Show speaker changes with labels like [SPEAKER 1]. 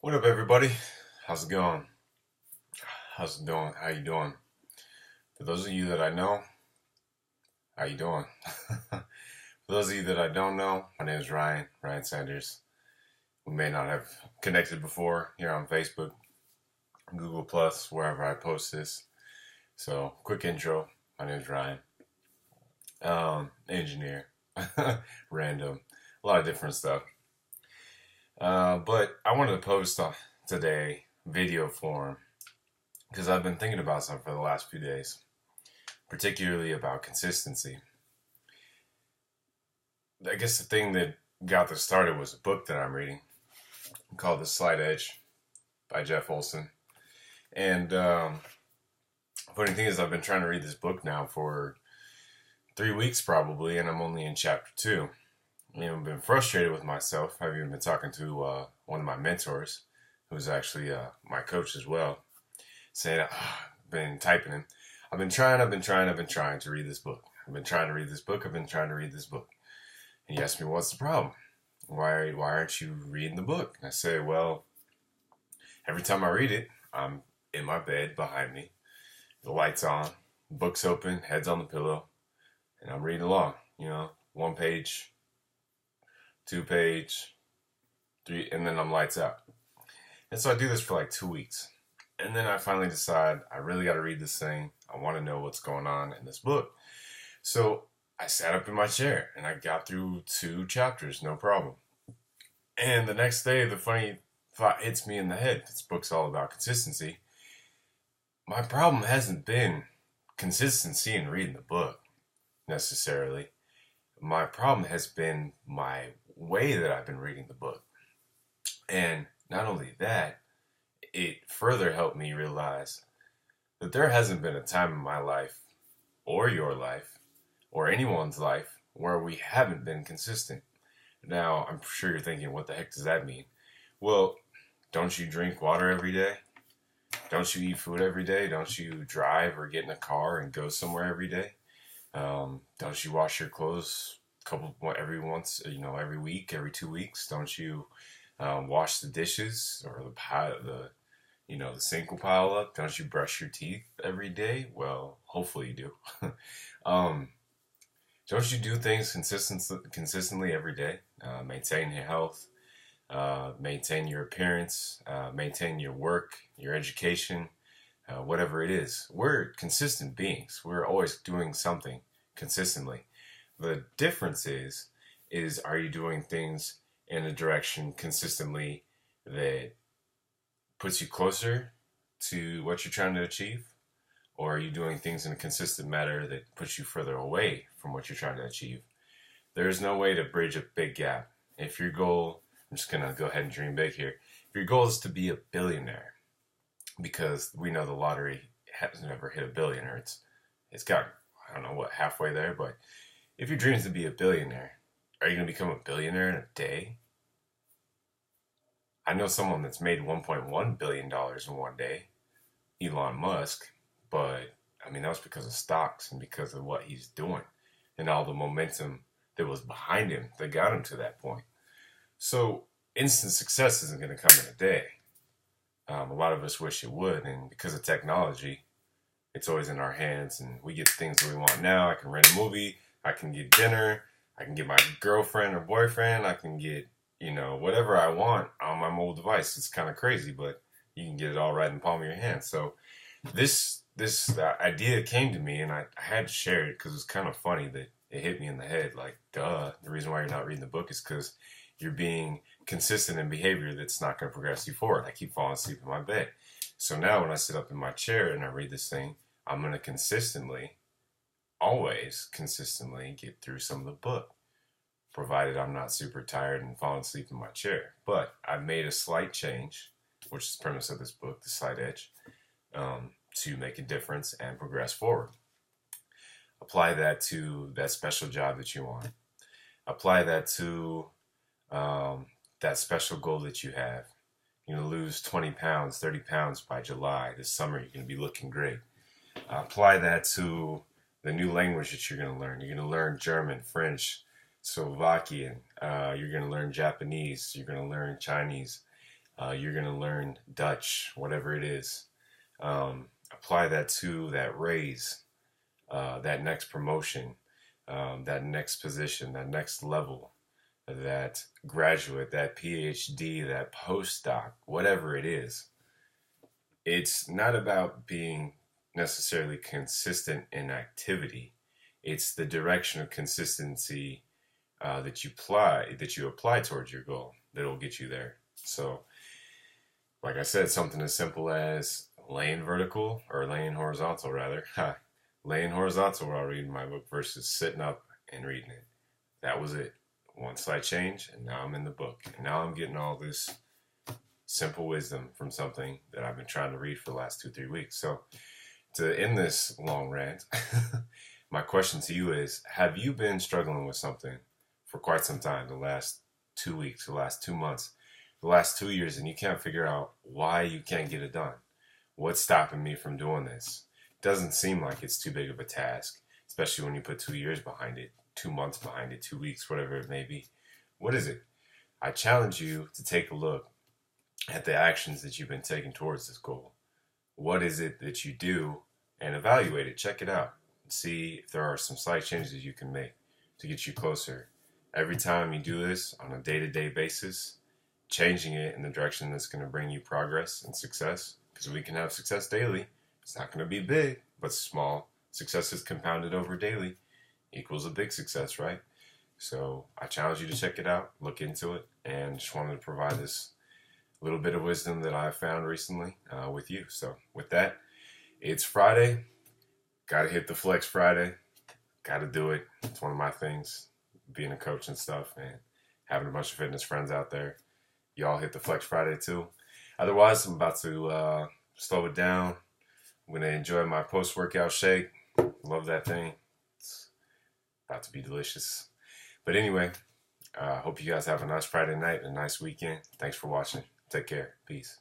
[SPEAKER 1] What up, everybody? How's it going? How's it doing? How you doing? For those of you that I know, how you doing? For those of you that I don't know, my name is Ryan Sanders. We may not have connected before here on Facebook, Google Plus, wherever I post this. So, quick intro. My name is Ryan. Engineer, random, a lot of different stuff. But I wanted to post today video form because I've been thinking about something for the last few days, particularly about consistency. I guess the thing that got this started was a book that I'm reading called The Slight Edge by Jeff Olson. And funny thing is, I've been trying to read this book now for 3 weeks probably, and I'm only in chapter 2. I've been frustrated with myself. I've even been talking to one of my mentors, who's actually my coach as well, saying, I've been typing him. I've been trying to read this book. I've been trying to read this book. And he asked me, what's the problem? Why aren't you reading the book? And I say, well, every time I read it, I'm in my bed behind me, the lights on, book's open, head's on the pillow, and I'm reading along, 1 page, 2 page, 3, and then I'm lights out. And so I do this for like 2 weeks. And then I finally decide I really got to read this thing. I want to know what's going on in this book. So I sat up in my chair and I got through 2 chapters, no problem. And the next day, the funny thought hits me in the head. This book's all about consistency. My problem hasn't been consistency in reading the book, necessarily. My problem has been my way that I've been reading the book. And not only that, it further helped me realize that there hasn't been a time in my life, or your life, or anyone's life, where we haven't been consistent. Now, I'm sure you're thinking, what the heck does that mean? Well, don't you drink water every day? Don't you eat food every day? Don't you drive or get in a car and go somewhere every day? Don't you wash your clothes every week, every 2 weeks? Don't you wash the dishes, or the sink will pile up? Don't you brush your teeth every day? Well, hopefully you do. Don't you do things consistently every day? Maintain your health, maintain your appearance, maintain your work, your education, whatever it is. We're consistent beings. We're always doing something consistently. The difference is are you doing things in a direction consistently that puts you closer to what you're trying to achieve? Or are you doing things in a consistent manner that puts you further away from what you're trying to achieve? There's no way to bridge a big gap. If your goal, I'm just going to go ahead and dream big here. If your goal is to be a billionaire, because we know the lottery has never hit a billionaire. It's got, I don't know what, halfway there. But if your dream is to be a billionaire, are you going to become a billionaire in a day? I know someone that's made $1.1 billion in one day, Elon Musk. But, that was because of stocks and because of what he's doing and all the momentum that was behind him that got him to that point. So, instant success isn't going to come in a day. A lot of us wish it would, and because of technology, it's always in our hands, and we get things that we want now. I can rent a movie, I can get dinner, I can get my girlfriend or boyfriend, I can get, whatever I want on my mobile device. It's kind of crazy, but you can get it all right in the palm of your hand. So, this idea came to me, and I had to share it because it's kind of funny that it hit me in the head. Like, duh, the reason why you're not reading the book is because you're being consistent in behavior that's not going to progress you forward. I keep falling asleep in my bed. So now when I sit up in my chair and I read this thing, I'm going to always consistently get through some of the book, provided I'm not super tired and falling asleep in my chair. But I've made a slight change, which is the premise of this book, The Slight Edge, to make a difference and progress forward. Apply that to that special job that you want. Apply that to that special goal that you have. You're going to lose 20 pounds, 30 pounds by July. This summer, you're going to be looking great. Apply that to the new language that you're going to learn. You're going to learn German, French, Slovakian. You're going to learn Japanese. You're going to learn Chinese. You're going to learn Dutch, whatever it is. Apply that to that raise, that next promotion, that next position, that next level, that graduate, that PhD, that postdoc, whatever it is. It's not about being necessarily consistent in activity. It's the direction of consistency that you apply towards your goal that'll get you there. So, like I said, something as simple as laying vertical or laying horizontal, rather. Laying horizontal while reading my book versus sitting up and reading it. That was it. One slight change, and now I'm in the book. And now I'm getting all this simple wisdom from something that I've been trying to read for the last 2, 3 weeks. So, to end this long rant, my question to you is: have you been struggling with something for quite some time, the last 2 weeks, the last 2 months, the last 2 years, and you can't figure out why you can't get it done? What's stopping me from doing this? It doesn't seem like it's too big of a task, especially when you put 2 years behind it, 2 months behind it, 2 weeks, whatever it may be. What is it? I challenge you to take a look at the actions that you've been taking towards this goal. What is it that you do, and evaluate it, check it out, and see if there are some slight changes you can make to get you closer. Every time you do this on a day-to-day basis, changing it in the direction that's going to bring you progress and success, because we can have success daily. It's not going to be big, but small successes compounded over daily equals a big success, right? So I challenge you to check it out, look into it, and just wanted to provide this little bit of wisdom that I've found recently with you. So with that, it's Friday. Got to hit the Flex Friday. Got to do it. It's one of my things, being a coach and stuff, and having a bunch of fitness friends out there. Y'all hit the Flex Friday too. Otherwise, I'm about to slow it down. I'm going to enjoy my post-workout shake. Love that thing. It's about to be delicious. But anyway, hope you guys have a nice Friday night and a nice weekend. Thanks for watching. Take care. Peace.